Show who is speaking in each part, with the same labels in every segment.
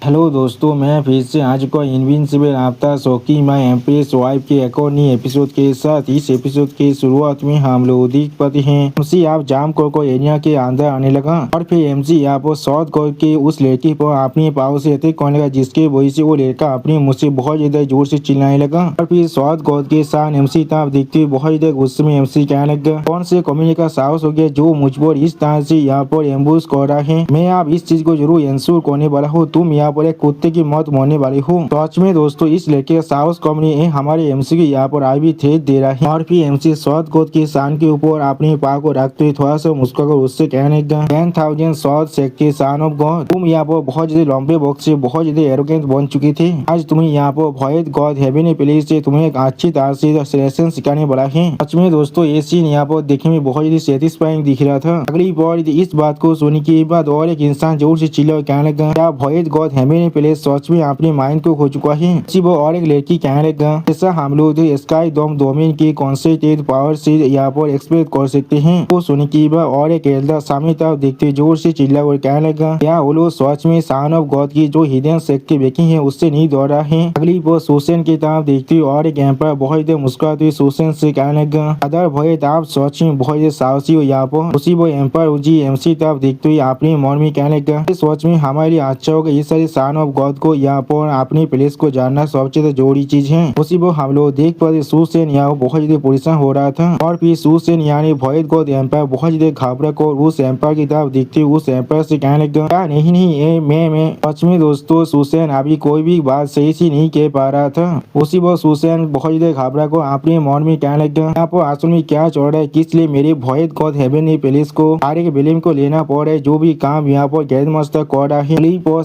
Speaker 1: Hello दोस्तों, मैं फिर से आज को इनविंसिबल आफ्तार शौकी माई एम्प्रेस वाइफ के एक और नई एपिसोड के साथ। इस एपिसोड के शुरुआत में हम लोग देख पाते हैं एमसी आप जाम को एरिया के अंदर आने लगा और फिर एमसी आप साउथ कोर के उस लड़की पर अपनी पावर से अटैक करने लगा, जिसके वजह से वो लड़का अपने मुँह से बहुत ज्यादा जोर से चिल्लाने लगा। और फिर साउथ कोर के साथ एमसी आप देखते हुए बहुत ज्यादा गुस्से में एमसी कहने लगा, कौन से कम्युनिटी का साहस हो गया जो मुझ पर इस तरह से यहाँ पर एम्बुश कर रहा है। मैं आप इस चीज को जरूर इंश्योर करने वाला हूँ, तुम यहाँ पर एक कुत्ते की मौत मरने वाली हूँ। सच में दोस्तों, इस लड़के का साहस कंपनी हमारे एमसी के यहाँ पर आई भी थ्रेट दे रहा है। और फिर एमसी साउथ कोर के शान के ऊपर अपने पाव को रखते हुए थोड़ा सा मुस्कुराकर उससे कहने लगा, 10,000 साउथ सेक के सान ऑफ गॉड, तुम यहाँ पर बहुत ज्यादा लंबे वक्त से बहुत ज्यादा एरोगेंट बन चुके थे। आज तुम्हें यहाँ पर भयत गॉड हेवन प्लेस से तुम्हें एक अच्छी तरह से लेसन सिखाने वाला है। सच में दोस्तों, ये सीन यहाँ पर देखने में बहुत ज्यादा सेटिस्फाइंग दिख रहा था। अगली बार इस बात को सुनने के बाद और एक इंसान जोर से चिल्ला कहने लगा, क्या भयत गॉड हेवन प्लेस सच में अपने माइंड को खो चुका है। वो और एक लड़की कहने लगा, जैसा हम लोग स्काई डोमेन के कॉन्सेंट्रेटेड पावर से यहाँ पर एक्सप्रेस कर सकते हैं। वो सुनने के बाद और एक एल्डर सामने तरफ देखते जोर से चिल्ला और कहने लगा, क्या वो लोग सच में सन ऑफ गॉड की जो हिडन सेक्ट की बेकिंग है उससे नहीं दौड़ रहा है। अगली वो सुसेन की तरफ देखते हुए और एक एम्पायर बहुत देर मुस्कुराते हुए सुसेन से कहने लगा, अदर भय आप सच में बहुत देर साहसी हो यहाँ पर। उसी वो एम्पायर जी एमसी तरफ देखते हुए अपने मन में कहने लगा, सच में हमारे लिए अच्छा होगा इस सारे सन ऑफ गॉड को यहाँ पर अपनी प्लेस को जानना सबसे जरूरी चीज है। उसी वो हम लोग देख पाते सुसेन यहाँ बहुत ज्यादा परेशान हो रहा था। और फिर सुसेन यानी भयत गॉड एम्पायर बहुत ज्यादा घबरा कर उस एम्पायर की तरफ देखते हुए उस एम्पायर से कहने लगा, नहीं मैं सच में दोस्तों सुसेन अभी कोई भी बात सही से नहीं कह पा रहा था। उसी वो सुसेन बहुत ज्यादा घबरा को अपने मन में कहने लगा, यहाँ पर असल में क्या चल रहा है, किस लिए मेरे भयत गॉड हेवन प्लेस को हर एक विलेन को लेना पड़ रहा है। जो भी काम यहाँ पर गैर मस्तर कर रहा है।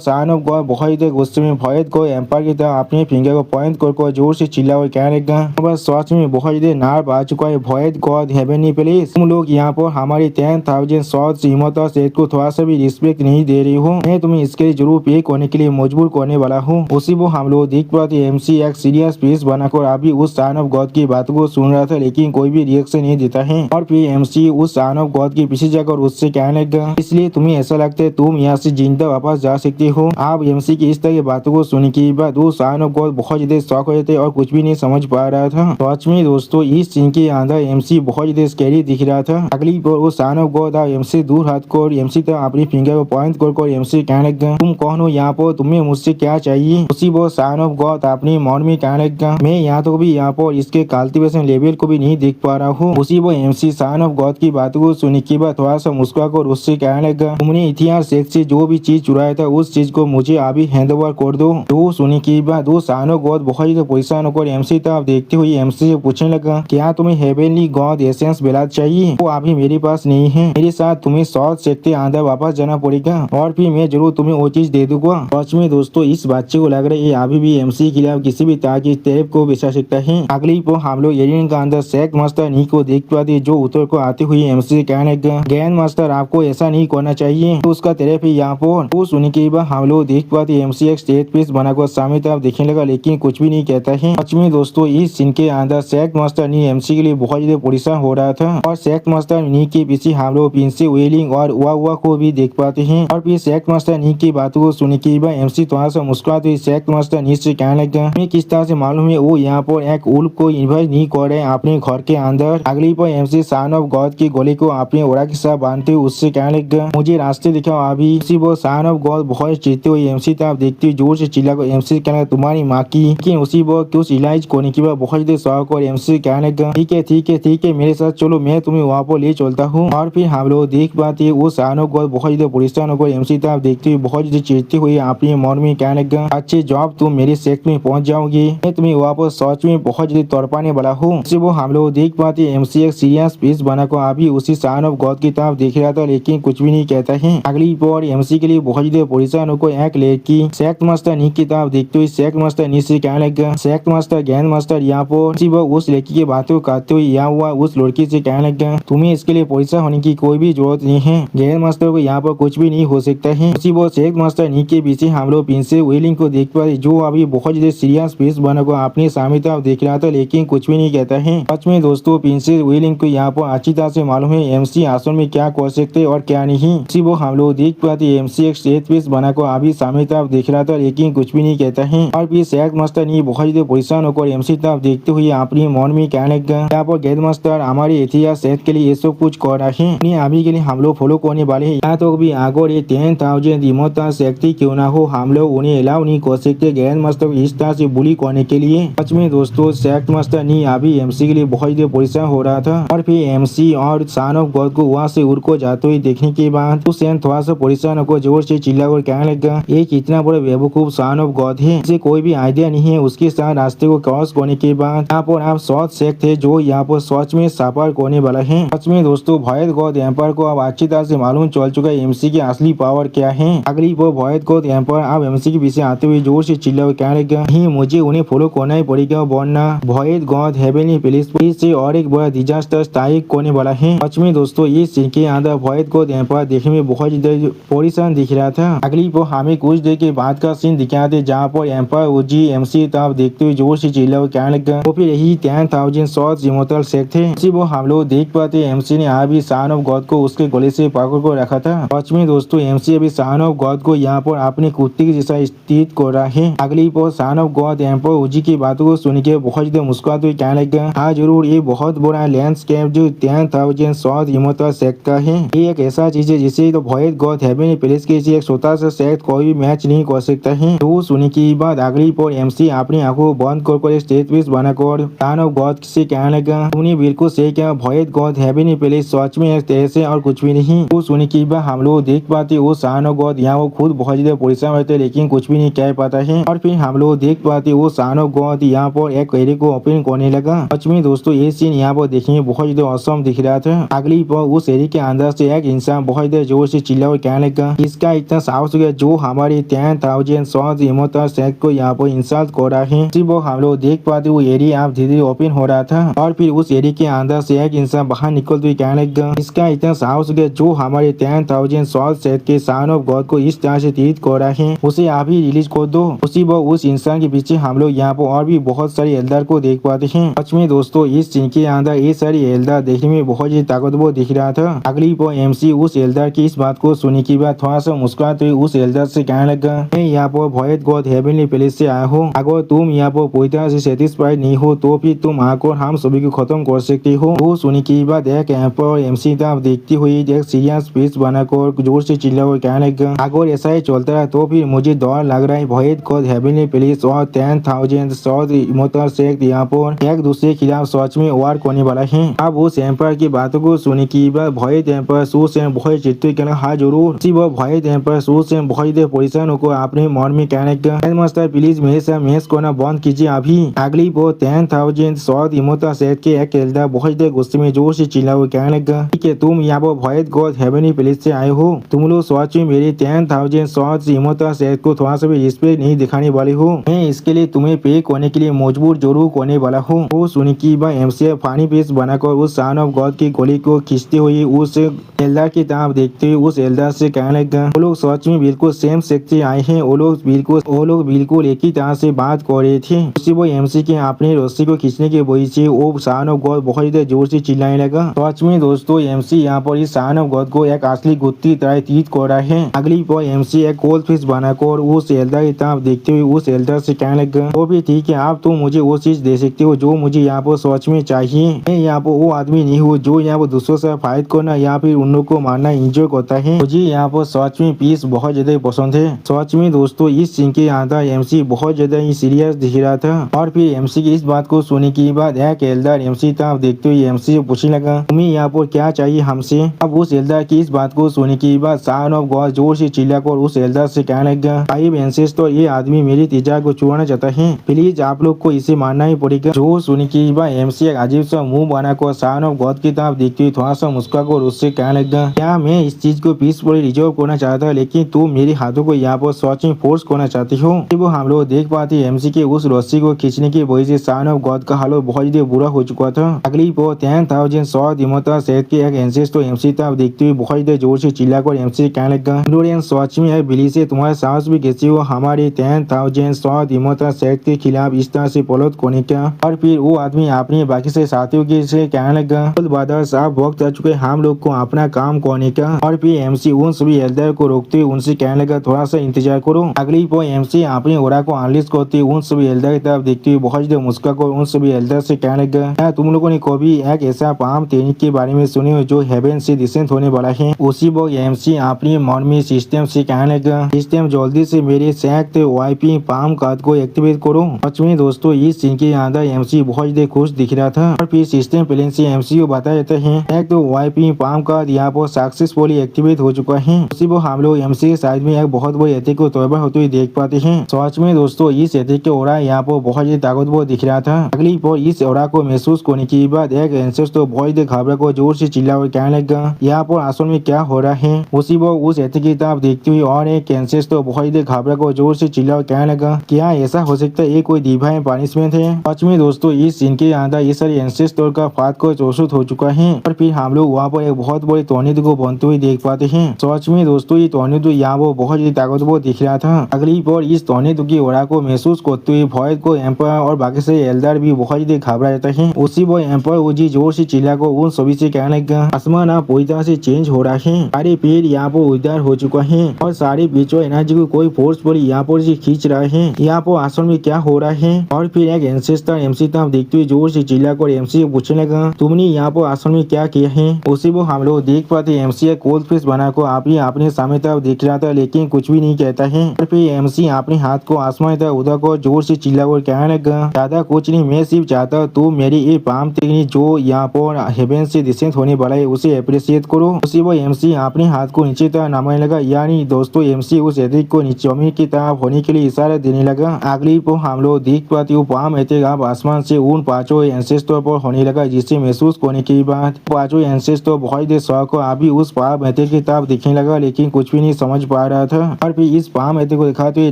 Speaker 1: सन ऑफ गॉड बहुत ज्यादा गुस्से में भयत को एम्पायर की तरह अपने फिंगर को पॉइंट कर जोर से चिल्ला और कहने लगा, बस सच में बहुत ज्यादा नार्व आ चुका है भयत गॉड हेवन प्लेस, तुम लोग यहाँ पर हमारी 10,000 शॉट हिम्मत और सेहत को थोड़ा सा भी रिस्पेक्ट नहीं दे रही हो। मैं तुम्हें इसके लिए जरूर पे करने के लिए मजबूर करने वाला हूँ। उसी वो हम लोग देख पाते एमसी एक सीरियस फेस बनाकर अभी उस सन ऑफ गॉड की बातों को सुन रहा था, लेकिन कोई भी रिएक्शन नहीं देता है। और फिर एमसी उस सन ऑफ गॉड के पीछे जाकर उससे कहने लगा, इसलिए तुम्हें ऐसा लगता है तुम यहाँ से जिंदा वापस जा सकते हो। आप एमसी की इस तरह की बातों को सुनने के बाद वो सन ऑफ गॉड बहुत ज्यादा शॉक हो जाते और कुछ भी नहीं समझ पा रहा था। सच में दोस्तों, इस सीन के अंदर एमसी बहुत ज्यादा स्कैरी दिख रहा था। अगली बार वो सन ऑफ गॉड एमसी दूर हाथ को एमसी तक अपनी फिंगर को पॉइंट कर एमसी कहने लगा, तुम कौन हो यहाँ पर, तुम्हें मुझसे क्या चाहिए। उसी वो सन ऑफ गॉड अपने मन में कहने लगा, मैं यहाँ तो भी यहाँ पर इसके कल्टीवेशन लेवल को भी नहीं देख पा रहा हूँ। उसी वो एमसी सन ऑफ गॉड की बातों को सुनने के बाद थोड़ा सा मुस्कुरा कर उससे कहने लगा, तुमने इतिहास से जो भी चीज चुराया था उस चीज को मुझे अभी हैंड ओवर कर दो। तो सुनने के बाद वो सन ऑफ गॉड बहुत ज्यादा परेशान होकर एमसी तरफ देखते हुए एमसी से पूछने लगा, क्या तुम्हें हेवनली गॉड एसेंस ब्लड चाहिए। वो अभी मेरे पास नहीं है, मेरे साथ तुम्हें साउथ सेक्ट के अंदर वापस जाना पड़ेगा और फिर मैं जरूर तुम्हें वो चीज दे दूंगा। सच में दोस्तों, इस बच्चे को लग रहा है ये अभी भी एमसी के खिलाफ किसी भी तरह की टेप को बिछा सकता है। अगली को हम लोग एरियन के अंदर सेक्ट मास्टर नी को देख पाते जो उतर को आती हुई एमसी से कहने लगा, ग्रैंड मास्टर आपको ऐसा नहीं करना चाहिए। तो उसका तेरेप यहाँ पर वो सुनने के बाद हम लोग देख पाते एमसी एक स्टेट पीस बनाकर सामने तरफ देखने लगा, लेकिन कुछ भी नहीं कहता है। सच में दोस्तों, इस सीन के अंदर सेक्ट मास्टर नी एमसी के लिए बहुत ज्यादा परेशान हो रहा था। और सेक्ट मास्टर नी के पीछे हम लोग प्रिंसी वेलिंग और उआ को भी देख पाते हैं। और फिर सेक्ट मास्टर नी की बातों को सुनने के बाद एमसी थोड़ा सा मुस्कुराते हुए सेक्ट मास्टर नी से कहने लगा, मैं किस तरह से मालूम है वो यहाँ पर एक उल्फ को इन्वाइट नहीं कर रहे अपने घर के अंदर। अगली पर एमसी सन ऑफ गॉड की गोली को अपने ओरा के साथ बांधते हुए उससे कहने लगा, मुझे रास्ते दिखाओ अभी। उसी वो सन ऑफ गॉड बहुत चिढ़ते हुए एमसी तरफ देखते हुए जोर से चिल्ला कर एमसी कहने तुम्हारी माँ की। लेकिन उसी वो कुछ इलाज करने के बाद बहुत ज्यादा शौक और एमसी कहने लगा, ठीक है मेरे साथ चलो, मैं तुम्हें वहाँ पर ले चलता हूँ। और फिर हम लोग देख पाते वो सन ऑफ गॉड बहुत ज्यादा परेशान होकर एमसी तरफ देखते हुए बहुत ज्यादा चिढ़ते हुए अपने मन में कहने लगा, अच्छे जॉब तुम मेरे सेक्ट में पहुंच जाओगे, मैं तुम्हें वहाँ पर सच में बहुत ज्यादा तड़पाने वाला हूँ। वो हम लोग देख पाते एमसी एक सीरियस पीस बनाकर अभी उसी सन ऑफ गॉड की तरफ देख रहा था, लेकिन कुछ भी नहीं कहता है। अगली बार एमसी के लिए बहुत ज्यादा परेशान होकर एक लड़की सेक्ट मास्टर नी की तरफ देखते हुए सेक्ट मास्टर नी से कहने लगा, सेक्ट मास्टर ग्रैंड मास्टर यहाँ पर उस लड़की की बातों करते हुए यहाँ हुआ उस लड़की से कहने लगा, तुम्हें इसके लिए परेशान होने की कोई भी जरूरत नहीं है, ग्रैंड मास्टर को यहाँ पर कुछ भी नहीं हो सकता है। उसी वो सेक्ट मास्टर नी के पीछे हम लोग प्रिंसेस वेलिंग को देख पाए जो अभी बहुत ज्यादा सीरियस फेस बनाकर अपने सामने तरफ देख रहा था, लेकिन कुछ भी नहीं कहता है। सच में दोस्तों, प्रिंसेस वेलिंग को यहाँ पर अच्छी तरह से मालूम है एमसी आसन में क्या कर सकते और क्या नहीं। उसी वो हम लोग देख पाते एमसी एक स्टेट पीस बनाकर अभी सामने तरफ देख रहा था लेकिन कुछ भी नहीं कहता है। और फिर सेठ मास्टर ने बहुत ज्यादा परेशान होकर एमसी तरफ देखते हुए अपनी मन में कहने लगा, यहाँ पर गेट मास्टर हमारे इतिहास सेठ के लिए ये सब कुछ कर रहे हैं, अभी के लिए हम लोग फॉलो करने वाले हैं। यहाँ तो भी आगे ये 10,000 इमोर्टल शक्ति क्यों ना हो, हम लोग उन्हें अलाउ नहीं कर सकते ग्रैंड मास्टर को इस तरह से बुली करने के लिए। सच में दोस्तों सेठ मास्टर नहीं अभी एमसी के लिए बहुत ज्यादा परेशान हो रहा था। और फिर एमसी और सन ऑफ गॉड को वहाँ से उड़ को जाते हुए देखने के बाद तो सैन थोड़ा सा परेशान होकर जोर से चिल्लाकर कहने लगा, ये कितना बड़ा बेवकूफ सन ऑफ गॉड है, इसे कोई भी आइडिया नहीं है उसके साथ रास्ते को क्रॉस करने के बाद यहाँ पर आप सॉर्ट सेक्ट थे जो यहाँ पर सच में सफर करने वाला है। सच में दोस्तों भयद गॉड एम्पायर को अब अच्छी तरह से मालूम चल चुका है एमसी की असली पावर क्या है। अगली वो भयद गॉड एम्पायर अब एमसी के पीछे आते हुए जोर से चिल्लाकर कहने लगा, नहीं मुझे उन्हें फॉलो करना ही पड़ेगा वरना भयद गॉड हेवनली प्लेस से और एक बड़ा डिजास्टर स्ट्राइक करने वाला है। सच में दोस्तों ये सीन के अंदर भयद गॉड एम्पायर देखने में बहुत ज्यादा परेशान दिख रहा था। अगली वो हमें कुछ देर के बाद का सीन दिखाते जहाँ पर एम्पायर ओजी एमसी तरफ देखते हुए जोर से चिल्लाकर कहने लगा, वो फिर यही 10,000 शॉट्स इमोर्टल सेक्ट थे। इसी वो हम लोग देख पाते एमसी ने अभी सन ऑफ गॉड को उसके गले से पकड़ कर रखा था। सच में दोस्तों एमसी अभी सन ऑफ गॉड को यहाँ पर अपने कुत्ते के जैसा स्थित कर रहा है। अगली पर सन ऑफ गॉड एम्पायर ओजी की बातों को सुन के बहुत ज्यादा मुस्कुराते हुए कहने लगा, हाँ जरूर ये बहुत बड़ा लैंडस्केप जो 10,000 शॉट इमोर्टल सेक्ट का है, ये एक ऐसा चीज है जिसे तो भयद गॉड हेवनली प्लेस के एक छोटा सा सेक्ट कोई भी मैच नहीं कर सकता है। तो सुनने की बात अगली पर एमसी अपनी आंखों बंद कर स्टेज पीस बनाकर सन ऑफ गॉड से कहने लगा, तूने बिल्कुल सही क्या, भयद गॉड हेवनली प्लेस सच में एक तरह से और कुछ भी नहीं। तो सुनने की बात हम लोग देख पाते वो सन ऑफ गॉड यहाँ वो खुद बहुत ज्यादा परेशान रहते लेकिन कुछ भी नहीं कह पाता है। और फिर हम लोग देख पाते वो सन ऑफ गॉड यहाँ पर एक कैरी को ओपन करने लगा। सच में दोस्तों ये सीन यहाँ पर देखने में बहुत ज्यादा औसम दिख रहा था। अगली पर उस एरिया के अंदर से एक इंसान बहुत ज्यादा जोर से चिल्ला और कहने लगा, इसका इतना साहस हो गया जो हमारे 10,000 शॉट इमोर्टल सेक्ट को यहाँ पर इंसल्ट कर रहा है। इसी वो हम लोग देख पाते वो एरिया आप धीरे धीरे ओपन हो रहा था। और फिर उस एरिया के अंदर से एक इंसान बाहर निकलते हुए कहने लगा, इसका इतना साहस हो गया जो हमारे 10,000 शॉट सेक्ट के सन ऑफ गॉड को इस तरह से तीर्थ कर रहा है, उसे आप ही रिलीज कर दो। उसी वो उस इंसान के पीछे हम लोग यहाँ पर और भी बहुत सारे एल्डर को देख पाते हैं। सच में दोस्तों इस सीन के अंदर ये सारी एल्डर देखने में बहुत ही ताकतवर दिख रहा था। अगली पर एमसी उस एल्डर की इस बात को सुनने के बाद थोड़ा सा मुस्कुराते हुए उस एल्डर से कहने लगा, मैं यहाँ पर भयद गॉड हेवनली प्लेस से आया हूँ, अगर तुम यहाँ पर पूरी तरह से सेटिस्फाइड नहीं हो तो फिर तुम आकर हम सभी को खत्म कर सकते हो। वो सुनने के बाद एक एम्पायर एमसी तरफ देखती हुई एक सीरियस स्पीच बनाकर जोर से चिल्लाकर कहने लगा, अगर ऐसा ही चलता रहा तो फिर मुझे डर लग रहा है भयद गॉड हेवनली प्लेस और 10,000 शॉट इमोर्टल सेक्ट यहाँ पर एक दूसरे के खिलाफ सच में वार करने वाला है। अब उस एम्पायर की बातों को सुनने के बाद भयद एम्पायर सूर से बहुत चित्ते कहना, हाँ जरूर। वो भयद एम्पायर सूर से बहुत परेशान होकर अपने मन में कहने लगा, मास्टर प्लीज मेरे साथ मैच करना बंद कीजिए अभी। अगली वो 10,000 शॉट इमोर्टल सेक्ट के एक एल्डर बहुत गुस्से में जोर से चिल्ला हुआ कहने लगा, ठीक है तुम यहाँ पर भयद गॉड हेवनली प्लेस से आए हो, तुम लोग सच में मेरे 10,000 शॉट इमोर्टल सेक्ट को थोड़ा सा भी रिस्पेक्ट नहीं दिखाने वाले हो, मैं इसके लिए तुम्हें पे करने के लिए मजबूर जरूर करने वाला हूँ। वो सुनी की बात एमसी फानी पेस बनाकर उस सन ऑफ गॉड की गोली को खींचते हुए उस एल्डर की तरफ देखते हुए उस एल्डर से कहने लगा, वो लोग सच में बिल्कुल सेम सेक्ट से आए हैं, वो लोग बिल्कुल एक ही तरह से बात कर रहे थे। उसी वो एमसी के अपने रस्सी को खींचने के वजह से वो सन ऑफ गॉड बहुत ज्यादा जोर से चिल्लाने लगा। सच में दोस्तों एमसी यहाँ पर इस सन ऑफ गॉड को एक असली गुत्ती तरह तीत कर रहा है। अगली पर एमसी एक गोल्ड फिश बनाकर उस एल्डर की तरफ देखते हुए उस एल्डर से कहने लगा, वो भी ठीक है आप तो मुझे वो चीज दे सकते हो जो मुझे यहाँ पर सच में चाहिए। मैं यहाँ पर वो आदमी नहीं हूँ जो यहाँ पर दूसरों से फाइट करना या फिर उन लोग को मारना एंजॉय करता है, मुझे यहाँ पर सच में पीस बहुत ज्यादा पसंद है। सच में दोस्तों इस सीन के अंदर एमसी बहुत ज्यादा ही सीरियस दिख रहा था। और फिर एमसी की इस बात को सुनने के बाद एक एल्डर एमसी तरफ देखते हुए एमसी से पूछने लगा, तुम्हें यहाँ पर क्या चाहिए हमसे। अब उस एल्डर की इस बात को सुनने के बाद सन ऑफ गॉड जोर से चिल्लाकर उस एल्डर से कहने लगा, फाइव एंसेस्टर ये आदमी मेरी तिजा को चुराना चाहता है, प्लीज आप लोग को इसे मारना ही पड़ेगा। जो सुनने के बाद एमसी एक अजीब सा मुंह बनाकर सन ऑफ गॉड की तरफ देखते हुए थोड़ा सा मुस्कुराकर उससे कहने लगा, क्या मैं इस चीज को पीसफुली रिजर्व करना चाहता लेकिन तुम मेरे हाथों को यहाँ पर सच में फोर्स करना चाहती हो। वो हम लोग देख पाते एमसी के उस रस्सी को खींचने की वजह से सन ऑफ गॉड का हालत बहुत ज्यादा बुरा हो चुका था। अगली पर 10,000 शॉट इमोर्टल सेक्ट के एक एंसेस्टर एमसी तरफ देखते हुए बहुत ज्यादा जोर से चिल्लाकर एमसी कहने लगा, फ्लोरेंस सच में एक बिली से तुम्हारे साहस भी कैसे हो हमारे 10,000 शॉट इमोर्टल सेक्ट के खिलाफ इस तरह से पलट करने का। और फिर वो आदमी अपने बाकी से साथियों के से कहने लगा, ब्रदर्स अब वक्त आ चुके हम लोग को अपना काम करने का। और फिर एमसी उन सभी एल्डर को रोकते हुए उनसे कहने लगा, थोड़ा सा इंतजार करो। अगली पॉइंट एमसी अपनी ओरा को अनलिस्ट करते उन सभी एल्डर की तरफ देखते हुए बहुत ज्यादा मुस्कुरा कर उन सभी एल्डर से कहने लगा, क्या तुम लोगों ने कभी एक ऐसा पाम टेक्निक के बारे में सुने हो जो हेवन से डिसेंट होने वाला है? उसी वक्त एमसी अपनी मन में सिस्टम से कहने लगा, सिस्टम जल्दी से मेरे सैक्ट वाईपी पाम कार्ड को एक्टिवेट करो। सच में दोस्तों इस सीन के अंदर एमसी बहुत ज्यादा खुश दिख रहा था और फिर सिस्टम प्लेन से एमसी को बता देते हैं तो वाईपी पाम कार्ड यहाँ पर सक्सेसफुली एक्टिवेट हो चुका है। उसी वो हम लोग एमसी के साइड में एक बहुत बड़ी अटैक को तोड़फा होते हुए देख पाते हैं। सच में दोस्तों इस अटैक के ओरा यहाँ पर बहुत ज्यादा ताकतवर दिख रहा था। अगली पर इस ओरा को महसूस करने के बाद एक एंसेस तो बहुत ज्यादा घबरा को जोर से चिल्ला और कहने लगा, यहाँ पर असल में क्या हो रहा है? उसी वो उस अटैक की तरफ देखते हुए और एक एंसेस तो बहुत ज्यादा घबरा को जोर से चिल्ला और कहने लगा, क्या ऐसा हो सकता है ये कोई डिवाइन पनिशमेंट है? सच में दोस्तों इस सीन के अंदर ये सारे एंसेस्टर का फात को चौसुत हो चुका है और फिर हम लोग वहाँ पर एक बहुत बड़े टॉर्नेडो को बनते हुए देख पाते हैं। सच में दोस्तों ये टॉर्नेडो यहाँ वो बहुत ही ताकतवर दिख रहा था। अगली बार इस टॉर्नेडो की ओरा को महसूस करते हुए भॉयड को एम्पर और बाकी से एल्डर भी बहुत ही घबरा जाता है। उसी वो एम्पर उजी जोर से चिल्ला को उन सभी से कहने लगा, आसमान आप पूरी तरह से चेंज हो रहा है, सारे पेड़ यहाँ पर उधार हो चुका है और सारे बीचो एनर्जी को कोई फोर्स पर यहाँ पर से खींच रहा है। यहाँ पर असल में क्या हो रहा है? और फिर एक एंसेस्टर एमसी तरफ देखते हुए जोर से चिल्ला कर एमसी को पूछने लगा, तुमने यहाँ पर असल में क्या किया है? उसी वो हम लोग देख पाते एमसी एक कोल्ड फिश बनाकर आप ही अपने सामने तरफ देख रहा था लेकिन कुछ भी नहीं कहता है। और फिर एमसी अपने हाथ को आसमान तरफ उधर को जोर से चिल्ला कर कहने लगा, ज्यादा कुछ नहीं, मैं सिर्फ चाहता तू मेरी ये पाम टेक्निक जो यहाँ पर हेवन से डिसेंट होने वाला है उसे अप्रिशिएट करो। उसी वो एमसी अपने हाथ को नीचे तरफ नामने लगा, यानी दोस्तों एमसी उस एथिक को नीचे जमीन की तरफ होने के लिए इशारा देने लगा। अगली पर हम लोग देख पाते वो पाम एथिक आप आसमान से उन पांचों एंसेस्टर पर होने लगा, जिसे महसूस करने के बाद पांचों एंसेस्टर बहुत देर शौक को अभी उस पाम एथिक की तरफ दिखने लगा लेकिन कुछ भी नहीं समझ पा रहा था। और फिर इस पाम एथिक को दिखाते हुए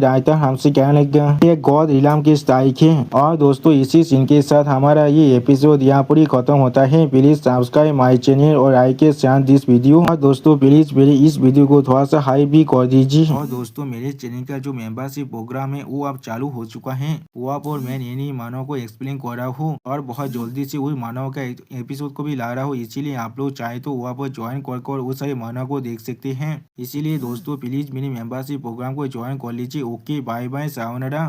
Speaker 1: रायता हमसे कहने लगा, ये गॉड रिलाम की स्ट्राइक है। और दोस्तों इसी सीन के साथ हमारा ये एपिसोड यहाँ पर ही खत्म होता है। प्लीज सब्सक्राइब माई चैनल और आई के शेयर दिस वीडियो। और दोस्तों प्लीज मेरे इस वीडियो को थोड़ा सा हाई भी कर दीजिए। और दोस्तों मेरे चैनल का जो मेंबरशिप प्रोग्राम है वो अब चालू हो चुका है। वहाँ पर मैं नई मानव को एक्सप्लेन कर रहा हूँ और बहुत जल्दी से उस मानव का एपिसोड को भी ला रहा हूँ, इसीलिए आप लोग चाहे तो वहाँ पर ज्वाइन कर उस सारे मानव को देख सकते हैं। इसीलिए दोस्तों प्लीज मेरे मेंबरशिप प्रोग्राम को ज्वाइन कर लीजिए। Okay bye bye sayonara.